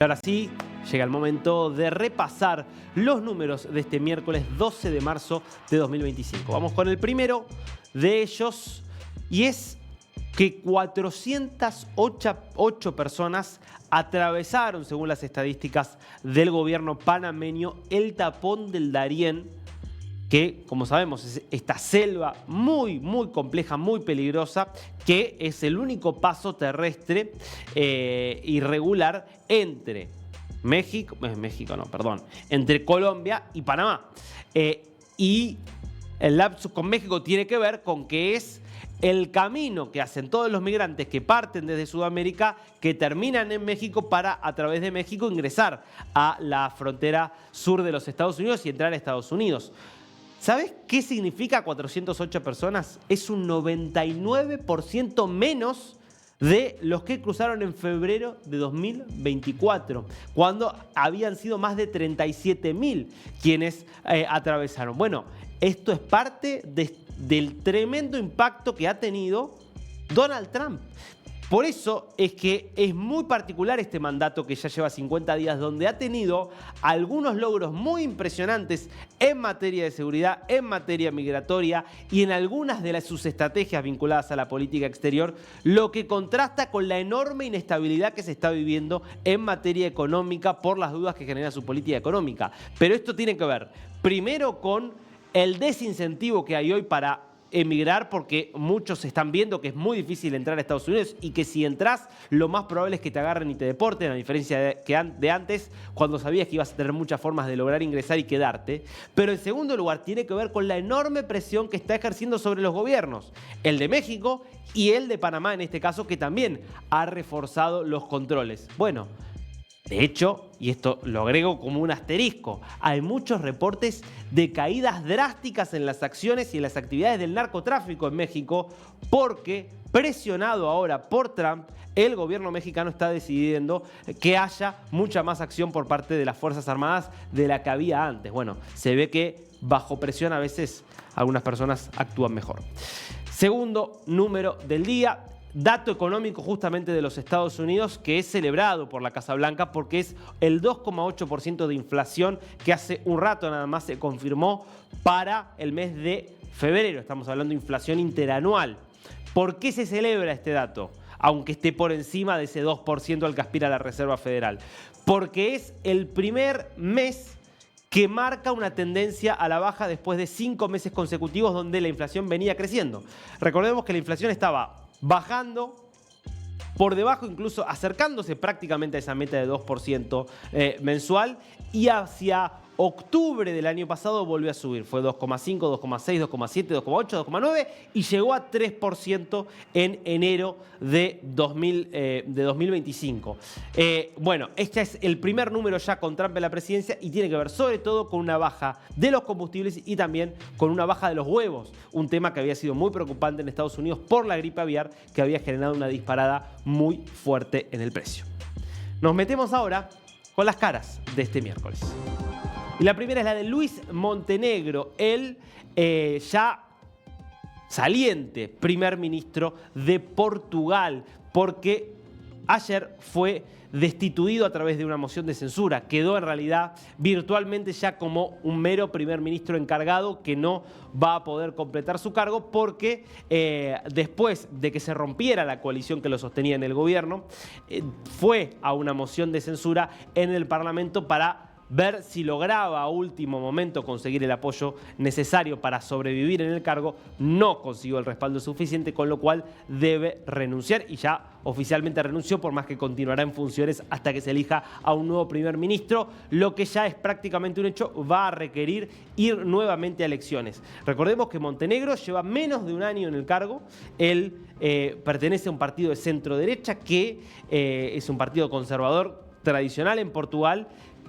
Ahora sí, llega el momento de repasar los números de este miércoles 12 de marzo de 2025. Vamos con el primero de ellos y es que 408 personas atravesaron, según las estadísticas del gobierno panameño, el tapón del Darién, que, como sabemos, es esta selva muy compleja, muy peligrosa, que es el único paso terrestre irregular entre entre Colombia y Panamá. Y el lapsus con México tiene que ver con que es el camino que hacen todos los migrantes que parten desde Sudamérica, que terminan en México para, a través de México, ingresar a la frontera sur de los Estados Unidos y entrar a Estados Unidos. ¿Sabes qué significa 408 personas? Es un 99% menos de los que cruzaron en febrero de 2024, cuando habían sido más de 37.000 quienes atravesaron. Bueno, esto es parte del tremendo impacto que ha tenido Donald Trump. Por eso es que es muy particular este mandato que ya lleva 50 días, donde ha tenido algunos logros muy impresionantes en materia de seguridad, en materia migratoria y en algunas de sus estrategias vinculadas a la política exterior, lo que contrasta con la enorme inestabilidad que se está viviendo en materia económica por las dudas que genera su política económica. Pero esto tiene que ver primero con el desincentivo que hay hoy para emigrar, porque muchos están viendo que es muy difícil entrar a Estados Unidos y que si entras lo más probable es que te agarren y te deporten, a diferencia de antes, cuando sabías que ibas a tener muchas formas de lograr ingresar y quedarte. Pero en segundo lugar tiene que ver con la enorme presión que está ejerciendo sobre los gobiernos, el de México y el de Panamá en este caso, que también ha reforzado los controles. Bueno, de hecho, y esto lo agrego como un asterisco, hay muchos reportes de caídas drásticas en las acciones y en las actividades del narcotráfico en México, porque, presionado ahora por Trump, el gobierno mexicano está decidiendo que haya mucha más acción por parte de las Fuerzas Armadas de la que había antes. Bueno, se ve que bajo presión a veces algunas personas actúan mejor. Segundo número del día. Dato económico justamente de los Estados Unidos, que es celebrado por la Casa Blanca porque es el 2,8% de inflación que hace un rato nada más se confirmó para el mes de febrero. Estamos hablando de inflación interanual. ¿Por qué se celebra este dato? Aunque esté por encima de ese 2% al que aspira la Reserva Federal. Porque es el primer mes que marca una tendencia a la baja después de 5 meses consecutivos donde la inflación venía creciendo. Recordemos que la inflación estaba bajando por debajo, incluso acercándose prácticamente a esa meta de 2% mensual, y hacia octubre del año pasado volvió a subir. Fue 2,5, 2,6, 2,7, 2,8, 2,9 y llegó a 3% en enero de 2025. Bueno, este es el primer número ya con Trump en la presidencia y tiene que ver sobre todo con una baja de los combustibles y también con una baja de los huevos, un tema que había sido muy preocupante en Estados Unidos por la gripe aviar, que había generado una disparada muy fuerte en el precio. Nos metemos ahora con las caras de este miércoles. Y la primera es la de Luis Montenegro, el ya saliente primer ministro de Portugal, porque ayer fue destituido a través de una moción de censura. Quedó en realidad virtualmente ya como un mero primer ministro encargado que no va a poder completar su cargo porque después de que se rompiera la coalición que lo sostenía en el gobierno, fue a una moción de censura en el Parlamento para ver si lograba a último momento conseguir el apoyo necesario para sobrevivir en el cargo. No consiguió el respaldo suficiente, con lo cual debe renunciar y ya oficialmente renunció, por más que continuará en funciones hasta que se elija a un nuevo primer ministro, lo que ya es prácticamente un hecho. Va a requerir ir nuevamente a elecciones. Recordemos que Montenegro lleva menos de un año en el cargo. Él pertenece a un partido de centro derecha que es un partido conservador tradicional en Portugal,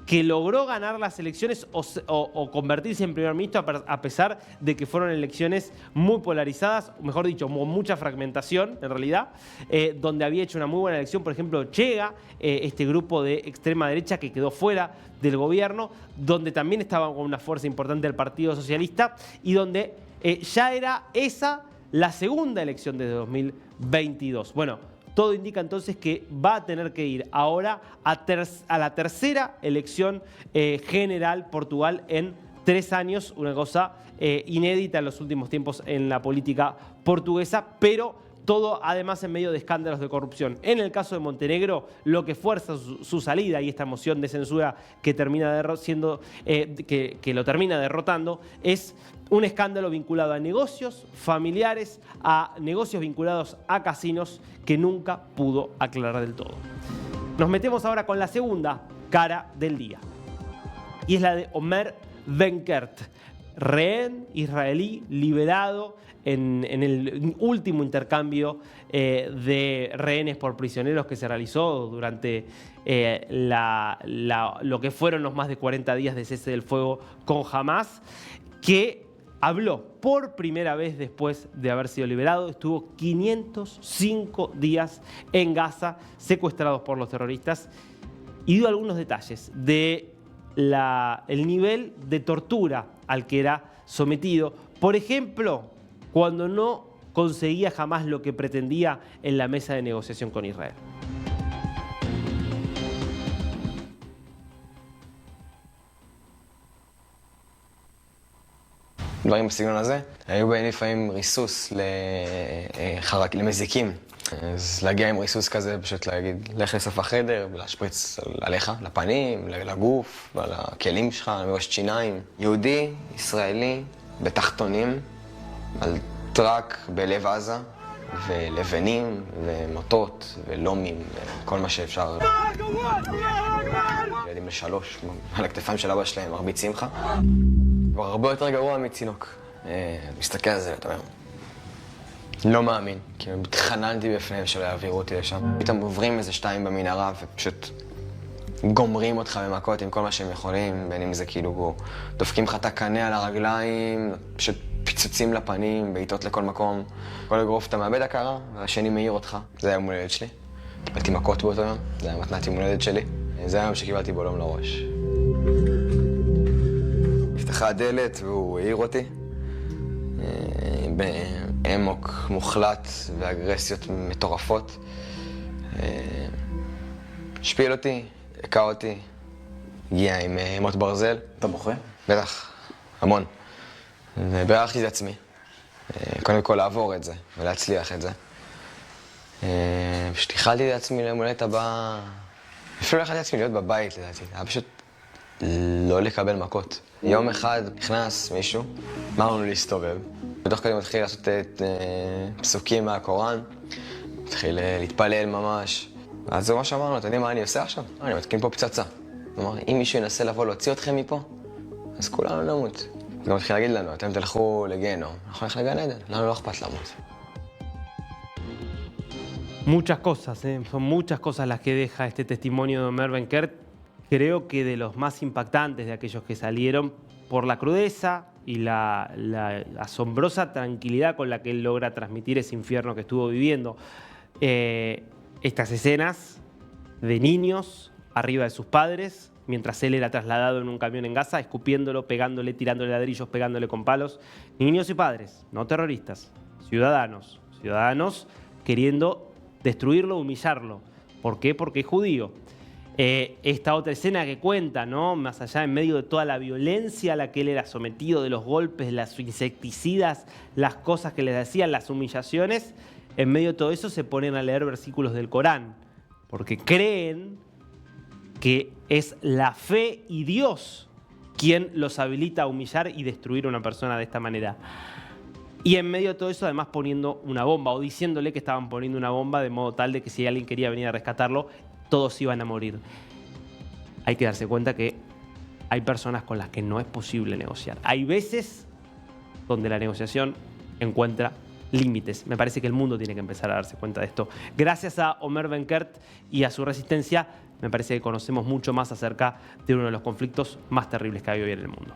que logró ganar las elecciones o convertirse en primer ministro a pesar de que fueron elecciones muy polarizadas, mejor dicho, con mucha fragmentación en realidad, donde había hecho una muy buena elección, por ejemplo, Chega, este grupo de extrema derecha que quedó fuera del gobierno, donde también estaba con una fuerza importante el Partido Socialista y donde ya era esa la segunda elección de 2022. Bueno, todo indica entonces que va a tener que ir ahora a la tercera elección general Portugal en 3 años, una cosa inédita en los últimos tiempos en la política portuguesa, pero todo además en medio de escándalos de corrupción. En el caso de Montenegro, lo que fuerza su salida y esta moción de censura que termina que lo termina derrotando es un escándalo vinculado a negocios familiares, a negocios vinculados a casinos que nunca pudo aclarar del todo. Nos metemos ahora con la segunda cara del día y es la de Omer Benkert, rehén israelí liberado en el último intercambio de rehenes por prisioneros que se realizó durante lo que fueron los más de 40 días de cese del fuego con Hamás, que habló por primera vez después de haber sido liberado. Estuvo 505 días en Gaza, secuestrados por los terroristas, y dio algunos detalles de el nivel de tortura al que era sometido. Por ejemplo, cuando no conseguía jamás lo que pretendía en la mesa de negociación con Israel. דברים בסגנון הזה. היו בין לפעמים ריסוס למזיקים. אז להגיע עם ריסוס כזה, פשוט להגיד, לך לסוף החדר, ולהשפריץ עליך, לפנים, לגוף, ועל הכלים שלך, מראש שיניים. יהודי, ישראלי, בתחתונים, על טרק בלב עזה, ולבנים, ומוטות, ולומים, וכל מה שאפשר. ילדים ל3, על הכתפיים של אבא שלהם, מרביצים לך. כבר הרבה יותר גרוע מצינוק. מסתכל על זה, אתה אומר, לא מאמין, כי התחננתי בפניהם שלא יעבירו אותי לשם. פתאום עוברים איזה 2 במנהרה ופשוט גומרים אותך במכות עם כל מה שהם יכולים, בין אם זה כאילו דופקים לך את הקנה על הרגליים, פשוט פיצוצים לפנים, בעיטות לכל מקום. כל אגרוף אתה מאבד הכרה, והשני מעיר אותך. זה היה יום הולדת שלי. קיבלתי מכות באותו יום, זה היה מתנת יום הולדת שלי. זה היה יום שקיבלתי בולום לראש. נפתחה הדלת והוא העיר אותי. באמוק מוחלט ואגרסיות מטורפות. השפיל אותי, הקע אותי, הגיע עם מוט ברזל. אתה בוכה? בטח, המון. ובירכתי את עצמי. קודם כל לעבור את זה ולהצליח את זה. פשוט איחלתי את עצמי ליום הולדת הבא. אפילו לא איחלתי את עצמי להיות בבית לדעתי. היה פשוט לא לקבל מכות. יום אחד נכנס מישהו, אמרנו לו להסתובב. בתוך כדי מתחיל לעשות פסוקים מהקוראן, מתחיל להתפלל ממש. אז זה מה שאמרנו, אתם יודעים מה אני עושה עכשיו? אני מתקין פה פצצה. כלומר, אם מישהו ינסה לבוא להוציא אתכם מפה, אז כולנו נמות. גם מתחיל להגיד לנו, אתם תלכו לגיהנום, אנחנו נלך לגן עדן, לנו לא אכפת למות. Muchas cosas, son muchas cosas las que deja este testimonio de Omer Benkert. Creo que de los más impactantes de aquellos que salieron por la crudeza y la asombrosa tranquilidad con la que él logra transmitir ese infierno que estuvo viviendo. Estas escenas de niños arriba de sus padres, mientras él era trasladado en un camión en Gaza, escupiéndolo, pegándole, tirándole ladrillos, pegándole con palos. Niños y padres, no terroristas, ciudadanos queriendo destruirlo, humillarlo. ¿Por qué? Porque es judío. Esta otra escena que cuenta, ¿no? Más allá, en medio de toda la violencia a la que él era sometido, de los golpes, las insecticidas, las cosas que les decían, las humillaciones, en medio de todo eso se ponen a leer versículos del Corán, porque creen que es la fe y Dios quien los habilita a humillar y destruir a una persona de esta manera. Y en medio de todo eso, además, poniendo una bomba o diciéndole que estaban poniendo una bomba de modo tal de que si alguien quería venir a rescatarlo, todos iban a morir. Hay que darse cuenta que hay personas con las que no es posible negociar. Hay veces donde la negociación encuentra límites. Me parece que el mundo tiene que empezar a darse cuenta de esto. Gracias a Omer Benkert y a su resistencia, me parece que conocemos mucho más acerca de uno de los conflictos más terribles que hay hoy en el mundo.